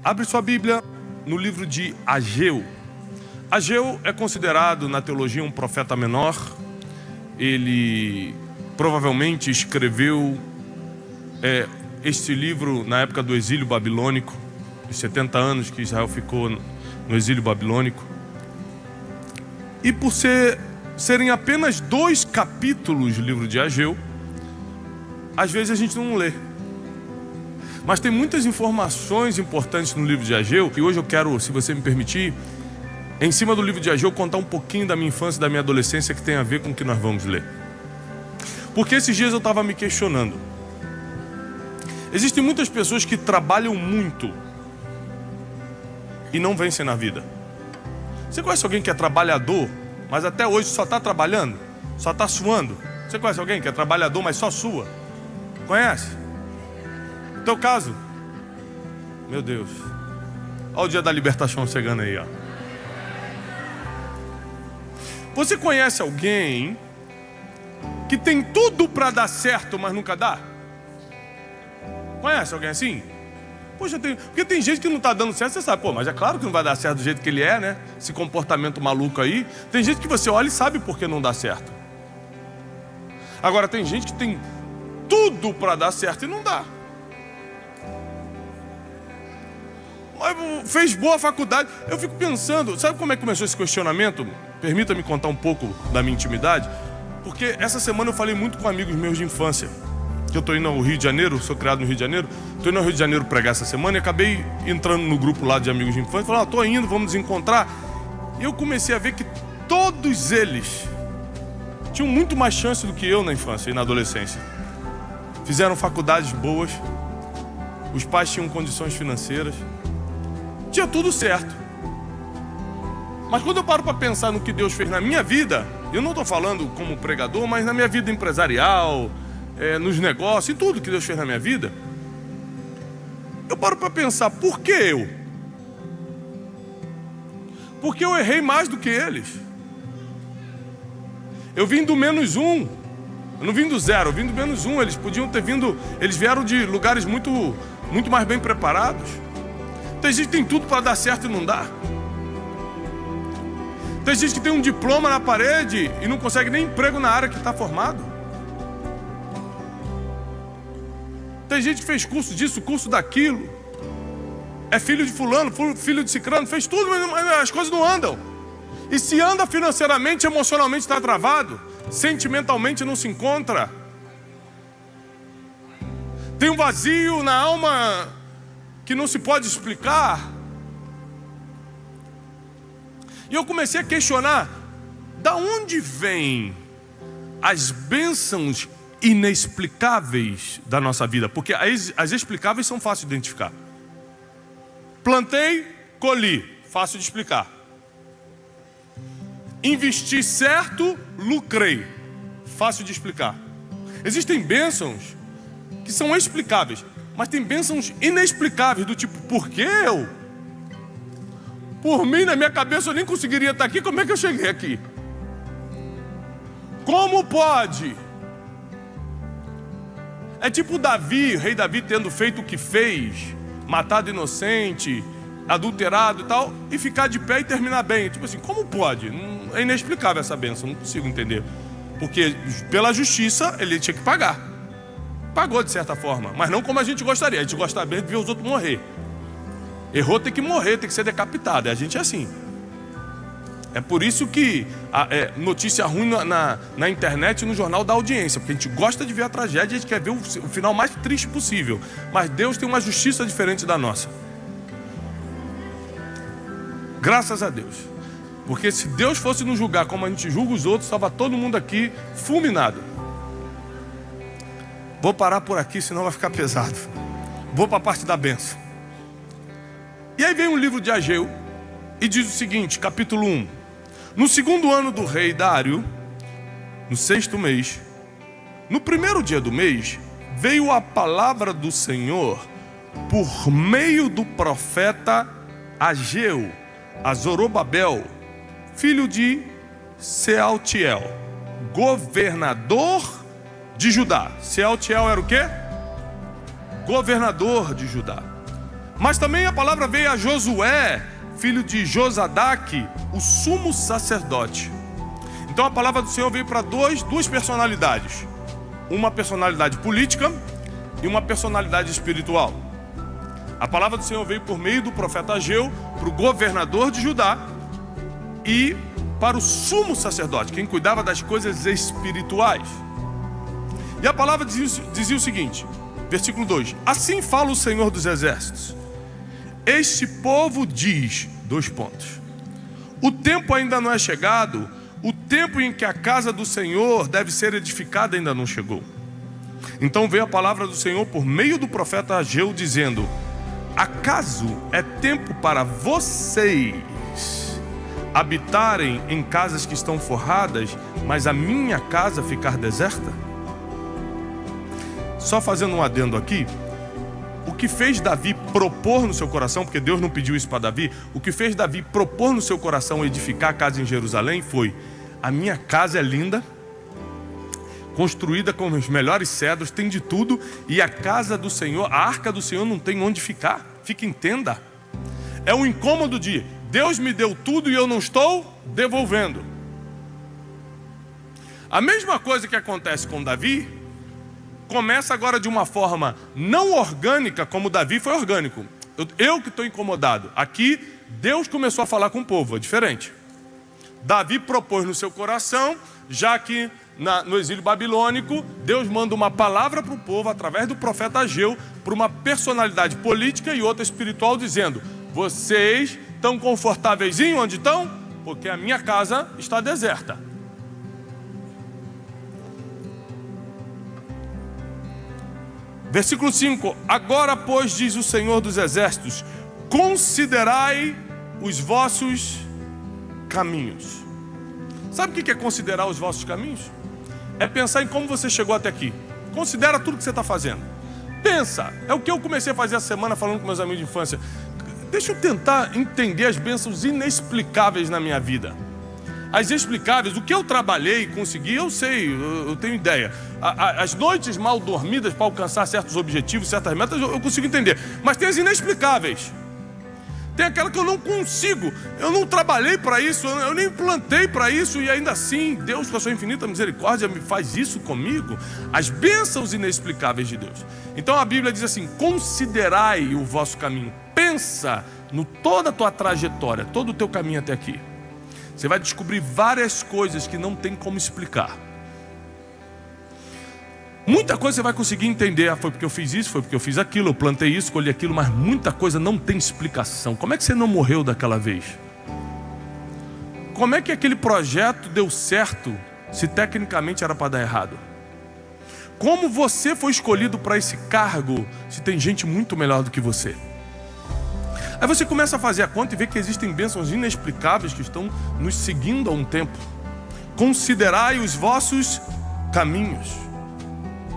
Abre sua Bíblia no livro de Ageu. Ageu é considerado na teologia um profeta menor. Ele provavelmente escreveu este livro na época do exílio babilônico, os 70 anos que Israel ficou no exílio babilônico. E por serem apenas 2 capítulos do livro de Ageu, às vezes a gente não lê. Mas tem muitas informações importantes no livro de Ageu, e hoje eu quero, se você me permitir, em cima do livro de Ageu, contar um pouquinho da minha infância e da minha adolescência que tem a ver com o que nós vamos ler. Porque esses dias eu estava me questionando. Existem muitas pessoas que trabalham muito e não vencem na vida. Você conhece alguém que é trabalhador, mas até hoje só está trabalhando, só está suando? Você conhece alguém que é trabalhador, mas só sua? Conhece? No teu caso? Meu Deus. Olha o dia da libertação chegando aí, ó. Você conhece alguém que tem tudo para dar certo, mas nunca dá? Conhece alguém assim? Poxa, porque tem gente que não está dando certo, você sabe, pô, mas é claro que não vai dar certo do jeito que ele é, né? Esse comportamento maluco aí. Tem gente que você olha e sabe por que não dá certo. Agora tem gente que tem tudo para dar certo e não dá. Fez boa faculdade. Eu fico pensando, sabe como é que começou esse questionamento? Permita-me contar um pouco da minha intimidade. Porque essa semana eu falei muito com amigos meus de infância. Que eu estou indo ao Rio de Janeiro, sou criado no Rio de Janeiro. Estou indo ao Rio de Janeiro pregar essa semana e acabei entrando no grupo lá de amigos de infância. Falei, estou indo, vamos nos encontrar. E eu comecei a ver que todos eles tinham muito mais chance do que eu na infância e na adolescência. Fizeram faculdades boas, os pais tinham condições financeiras, tinha tudo certo. Mas quando eu paro para pensar no que Deus fez na minha vida, eu não estou falando como pregador, mas na minha vida empresarial, nos negócios, em tudo que Deus fez na minha vida, eu paro para pensar, por que eu? Porque eu errei mais do que eles. Eu vim do -1, eu não vim do 0, eu vim do -1. Eles podiam ter vindo, eles vieram de lugares muito mais bem preparados. Tem gente que tem tudo para dar certo e não dá. Tem gente que tem um diploma na parede e não consegue nem emprego na área que está formado. Tem gente que fez curso disso, curso daquilo. É filho de fulano, filho de cicrano, fez tudo, mas as coisas não andam. E se anda financeiramente, emocionalmente está travado. Sentimentalmente não se encontra. Tem um vazio na alma que não se pode explicar. E eu comecei a questionar, da onde vêm as bênçãos inexplicáveis da nossa vida? Porque as explicáveis são fáceis de identificar. Plantei, colhi, fácil de explicar. Investi certo, lucrei, fácil de explicar. Existem bênçãos que são explicáveis, mas tem bênçãos inexplicáveis, do tipo, por que eu? Por mim, na minha cabeça, eu nem conseguiria estar aqui, como é que eu cheguei aqui? Como pode? É tipo Davi, o rei Davi tendo feito o que fez, matado inocente, adulterado e tal, e ficar de pé e terminar bem. Tipo assim, como pode? É inexplicável essa bênção, não consigo entender. Porque pela justiça ele tinha que pagar. Pagou de certa forma, mas não como a gente gostaria. A gente gosta bem de ver os outros morrer. Errou, tem que morrer, tem que ser decapitado. A gente é assim. É por isso que notícia ruim na internet e no jornal dá audiência. Porque a gente gosta de ver a tragédia e a gente quer ver o final mais triste possível. Mas Deus tem uma justiça diferente da nossa. Graças a Deus. Porque se Deus fosse nos julgar como a gente julga os outros, estava todo mundo aqui fulminado. Vou parar por aqui, senão vai ficar pesado. Vou para a parte da bênção. E aí vem um livro de Ageu e diz o seguinte, capítulo 1. No 2º ano do rei Dário, no 6º mês, no 1º dia do mês, veio a palavra do Senhor por meio do profeta Ageu, a Zorobabel, filho de Sealtiel, governador de Judá. Sealtiel era o quê? Governador de Judá. Mas também a palavra veio a Josué, filho de Josadaque, o sumo sacerdote. Então a palavra do Senhor veio para duas personalidades. Uma personalidade política e uma personalidade espiritual. A palavra do Senhor veio por meio do profeta Ageu para o governador de Judá e para o sumo sacerdote, quem cuidava das coisas espirituais. E a palavra dizia o seguinte, versículo 2: assim fala o Senhor dos Exércitos, este povo diz, o tempo ainda não é chegado, o tempo em que a casa do Senhor deve ser edificada ainda não chegou. Então veio a palavra do Senhor por meio do profeta Ageu dizendo: acaso é tempo para vocês habitarem em casas que estão forradas, mas a minha casa ficar deserta? Só fazendo um adendo aqui, o que fez Davi propor no seu coração, porque Deus não pediu isso para Davi, o que fez Davi propor no seu coração edificar a casa em Jerusalém foi: a minha casa é linda, construída com os melhores cedros, tem de tudo, e a casa do Senhor, a arca do Senhor não tem onde ficar, fica em tenda. É um incômodo de Deus me deu tudo e eu não estou devolvendo. A mesma coisa que acontece com Davi começa agora de uma forma não orgânica, como Davi foi orgânico. Eu que estou incomodado. Aqui Deus começou a falar com o povo, é diferente. Davi propôs no seu coração, já que no exílio babilônico, Deus manda uma palavra para o povo através do profeta Ageu, para uma personalidade política e outra espiritual, dizendo: vocês estão confortáveis onde estão? Porque a minha casa está deserta. Versículo 5: agora, pois, diz o Senhor dos Exércitos, considerai os vossos caminhos. Sabe o que é considerar os vossos caminhos? É pensar em como você chegou até aqui. Considera tudo que você está fazendo. Pensa, é o que eu comecei a fazer essa semana falando com meus amigos de infância. Deixa eu tentar entender as bênçãos inexplicáveis na minha vida. As explicáveis, o que eu trabalhei e consegui, eu sei, eu tenho ideia. As noites mal dormidas para alcançar certos objetivos, certas metas, eu consigo entender. Mas tem as inexplicáveis. Tem aquela que eu não consigo, eu não trabalhei para isso, eu nem plantei para isso, e ainda assim, Deus, com a sua infinita misericórdia, me faz isso comigo. As bênçãos inexplicáveis de Deus. Então a Bíblia diz assim: considerai o vosso caminho. Pensa no toda a tua trajetória, todo o teu caminho até aqui. Você vai descobrir várias coisas que não tem como explicar. Muita coisa você vai conseguir entender. Foi porque eu fiz isso, foi porque eu fiz aquilo, eu plantei isso, colhi aquilo, mas muita coisa não tem explicação. Como é que você não morreu daquela vez? Como é que aquele projeto deu certo se tecnicamente era para dar errado? Como você foi escolhido para esse cargo se tem gente muito melhor do que você? Aí você começa a fazer a conta e vê que existem bênçãos inexplicáveis que estão nos seguindo há um tempo. Considerai os vossos caminhos.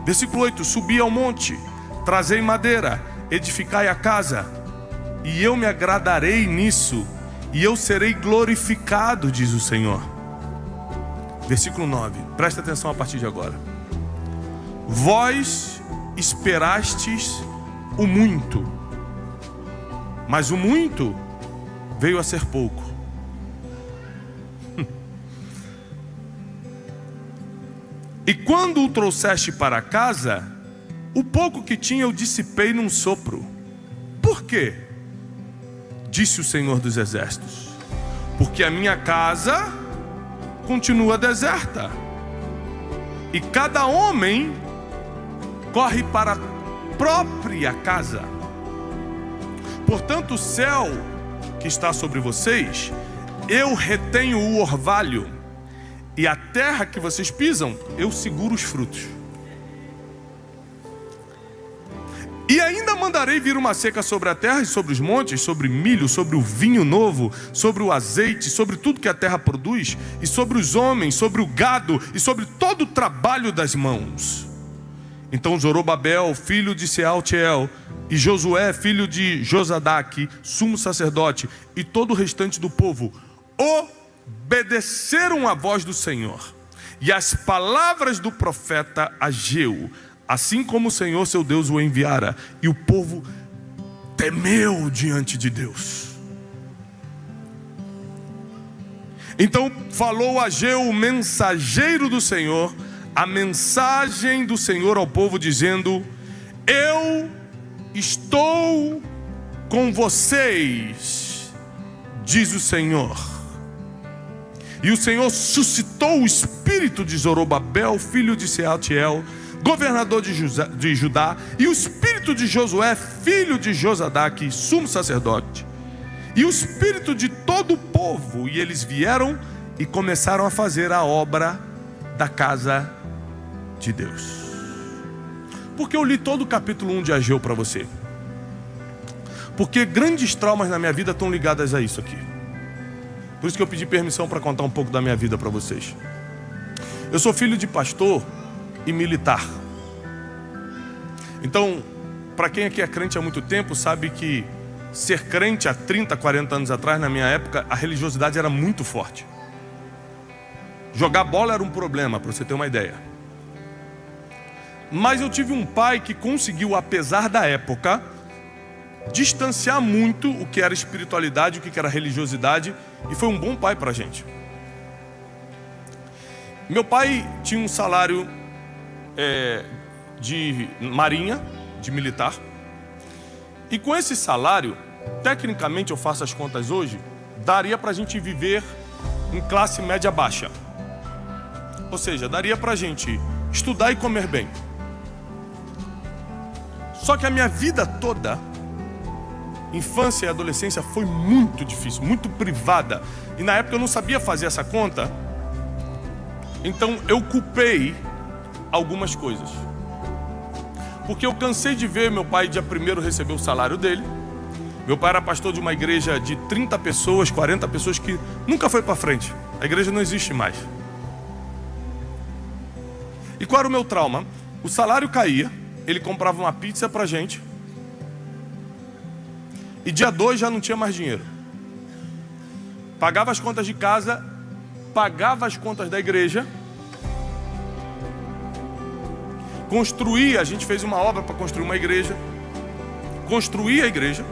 Versículo 8: subi ao monte, trazei madeira, edificai a casa, e eu me agradarei nisso, e eu serei glorificado, diz o Senhor. Versículo 9, presta atenção a partir de agora. Vós esperastes o muito, mas o muito veio a ser pouco. E quando o trouxeste para casa, o pouco que tinha eu dissipei num sopro. Por quê? Disse o Senhor dos Exércitos: porque a minha casa continua deserta, e cada homem corre para a própria casa. Portanto, o céu que está sobre vocês, eu retenho o orvalho, e a terra que vocês pisam, eu seguro os frutos. E ainda mandarei vir uma seca sobre a terra e sobre os montes, sobre milho, sobre o vinho novo, sobre o azeite, sobre tudo que a terra produz, e sobre os homens, sobre o gado, e sobre todo o trabalho das mãos. Então Zorobabel, filho de Sealtiel, e Josué, filho de Josadaque, sumo sacerdote, e todo o restante do povo, obedeceram a voz do Senhor e as palavras do profeta Ageu, assim como o Senhor seu Deus o enviara, e o povo temeu diante de Deus. Então falou Ageu, o mensageiro do Senhor, a mensagem do Senhor ao povo, dizendo: eu estou com vocês, diz o Senhor. E o Senhor suscitou o espírito de Zorobabel, filho de Sealtiel, governador de Judá, e o espírito de Josué, filho de Josadaque, sumo sacerdote, e o espírito de todo o povo, e eles vieram e começaram a fazer a obra da casa de Deus. Porque eu li todo o capítulo 1 de Ageu para você? Porque grandes traumas na minha vida estão ligadas a isso aqui. Por isso que eu pedi permissão para contar um pouco da minha vida para vocês. Eu sou filho de pastor e militar. Então, para quem aqui é crente há muito tempo, sabe que ser crente há 30, 40 anos atrás, na minha época, a religiosidade era muito forte. Jogar bola era um problema, para você ter uma ideia. Mas eu tive um pai que conseguiu, apesar da época, distanciar muito o que era espiritualidade, o que era religiosidade, e foi um bom pai para a gente. Meu pai tinha um salário de marinha, de militar, e com esse salário, tecnicamente, eu faço as contas hoje, daria para a gente viver em classe média baixa. Ou seja, daria para a gente estudar e comer bem. Só que a minha vida toda, infância e adolescência, foi muito difícil, muito privada. E na época eu não sabia fazer essa conta. Então eu culpei algumas coisas. Porque eu cansei de ver meu pai dia 1º receber o salário dele. Meu pai era pastor de uma igreja de 30 pessoas, 40 pessoas, que nunca foi para frente. A igreja não existe mais. E qual era o meu trauma? O salário caía, ele comprava uma pizza pra gente, e dia 2 já não tinha mais dinheiro. Pagava as contas de casa, pagava as contas da igreja, construía, a gente fez uma obra para construir uma igreja, construía a igreja,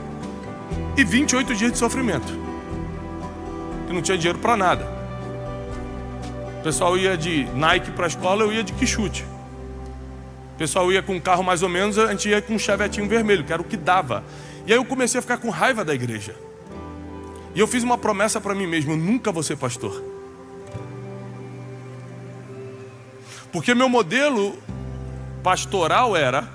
e 28 dias de sofrimento, que não tinha dinheiro para nada. O pessoal ia de Nike para a escola, eu ia de Quixute. O pessoal ia com um carro mais ou menos, a gente ia com um chevetinho vermelho, que era o que dava. E aí eu comecei a ficar com raiva da igreja. E eu fiz uma promessa para mim mesmo: eu nunca vou ser pastor. Porque meu modelo pastoral era: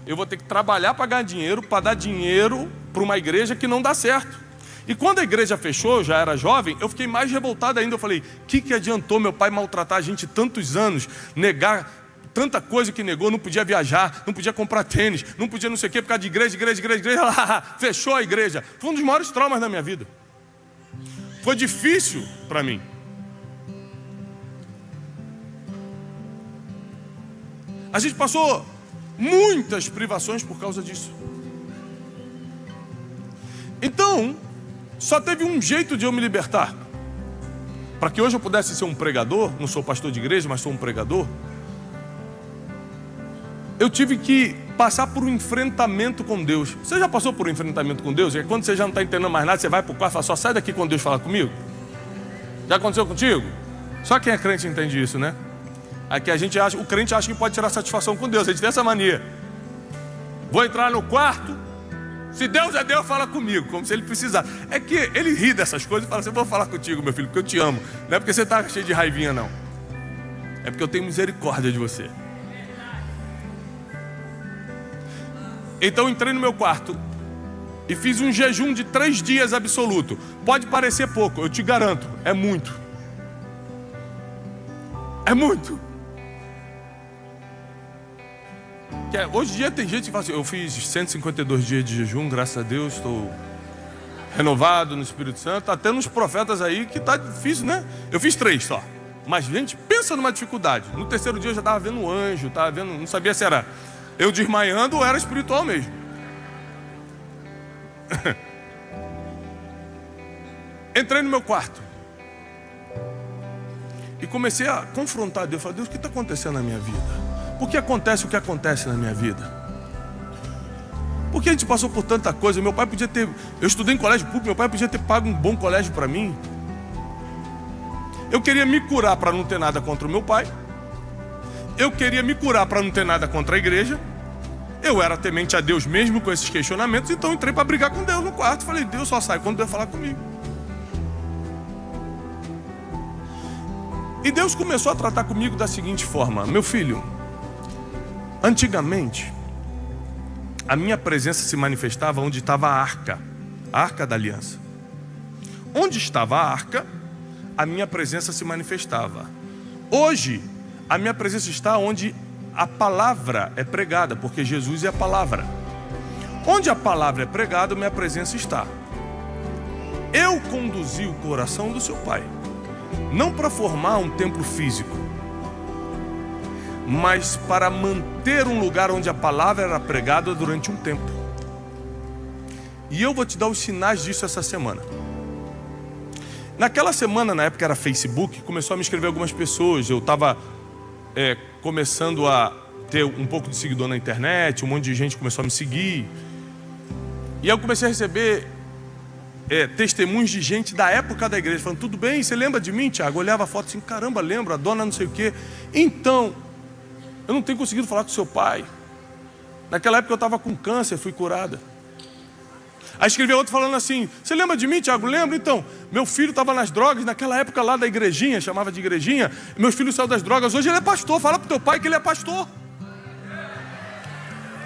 eu vou ter que trabalhar para ganhar dinheiro, para dar dinheiro para uma igreja que não dá certo. E quando a igreja fechou, eu já era jovem, eu fiquei mais revoltado ainda. Eu falei: que adiantou meu pai maltratar a gente tantos anos, negar tanta coisa que negou, não podia viajar, não podia comprar tênis, não podia não sei o quê, por causa de igreja, fechou a igreja. Foi um dos maiores traumas da minha vida. Foi difícil para mim. A gente passou muitas privações por causa disso. Então, só teve um jeito de eu me libertar. Para que hoje eu pudesse ser um pregador, não sou pastor de igreja, mas sou um pregador, eu tive que passar por um enfrentamento com Deus. Você já passou por um enfrentamento com Deus? É quando você já não está entendendo mais nada, você vai para o quarto e fala: só sai daqui quando Deus falar comigo. Já aconteceu contigo? Só quem é crente entende isso, né? Aqui a gente acha, o crente acha que pode tirar satisfação com Deus. A gente tem essa mania. Vou entrar no quarto, se Deus é Deus, fala comigo, como se ele precisasse. É que ele ri dessas coisas e fala assim: eu vou falar contigo, meu filho, porque eu te amo. Não é porque você está cheio de raivinha, não. É porque eu tenho misericórdia de você. Então entrei no meu quarto e fiz um jejum de 3 dias absoluto. Pode parecer pouco, eu te garanto, é muito. É muito. Hoje em dia tem gente que fala assim: eu fiz 152 dias de jejum, graças a Deus, estou renovado no Espírito Santo. Tá tendo uns profetas aí que tá difícil, né? Eu fiz 3 só. Mas gente, pensa numa dificuldade. No 3º dia eu já estava vendo um anjo, estava vendo, não sabia se era eu desmaiando ou era espiritual mesmo. Entrei no meu quarto e comecei a confrontar Deus. Falei: Deus, o que está acontecendo na minha vida? Por que acontece o que acontece na minha vida? Porque a gente passou por tanta coisa. Meu pai podia ter... Eu estudei em colégio público, meu pai podia ter pago um bom colégio para mim. Eu queria me curar para não ter nada contra o meu pai. Eu queria me curar para não ter nada contra a igreja. Eu era temente a Deus mesmo com esses questionamentos. Então entrei para brigar com Deus no quarto. Falei, Deus só sai quando Deus falar comigo. E Deus começou a tratar comigo da seguinte forma: meu filho, antigamente a minha presença se manifestava onde estava a arca da aliança. Onde estava a arca, a minha presença se manifestava. Hoje, a minha presença está onde a palavra é pregada, porque Jesus é a palavra. Onde a palavra é pregada, a minha presença está. Eu conduzi o coração do seu pai, não para formar um templo físico, mas para manter um lugar onde a palavra era pregada durante um tempo. E eu vou te dar os sinais disso essa semana. Naquela semana, na época era Facebook, começou a me escrever algumas pessoas. Eu estava começando a ter um pouco de seguidor na internet, um monte de gente começou a me seguir. E eu comecei a receber testemunhos de gente da época da igreja, falando, tudo bem, você lembra de mim, Tiago? Eu olhava a foto assim, caramba, lembro, a dona não sei o quê. Então, eu não tenho conseguido falar com seu pai. Naquela época eu estava com câncer, fui curada. Aí escreveu outro falando assim, você lembra de mim, Tiago? Lembro, então, meu filho estava nas drogas, naquela época lá da igrejinha, chamava de igrejinha, meu filho saiu das drogas, hoje ele é pastor, fala pro teu pai que ele é pastor.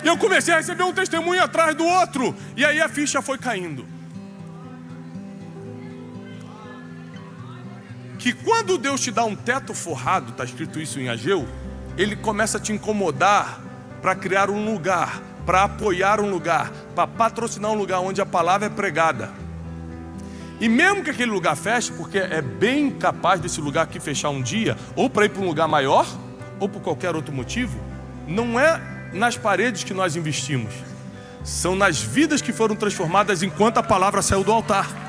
E eu comecei a receber um testemunho atrás do outro, e aí a ficha foi caindo. Que quando Deus te dá um teto forrado, está escrito isso em Ageu, Ele começa a te incomodar para criar um lugar, para apoiar um lugar, para patrocinar um lugar onde a palavra é pregada. E mesmo que aquele lugar feche, porque é bem capaz desse lugar aqui fechar um dia, ou para ir para um lugar maior, ou por qualquer outro motivo, não é nas paredes que nós investimos, são nas vidas que foram transformadas enquanto a palavra saiu do altar.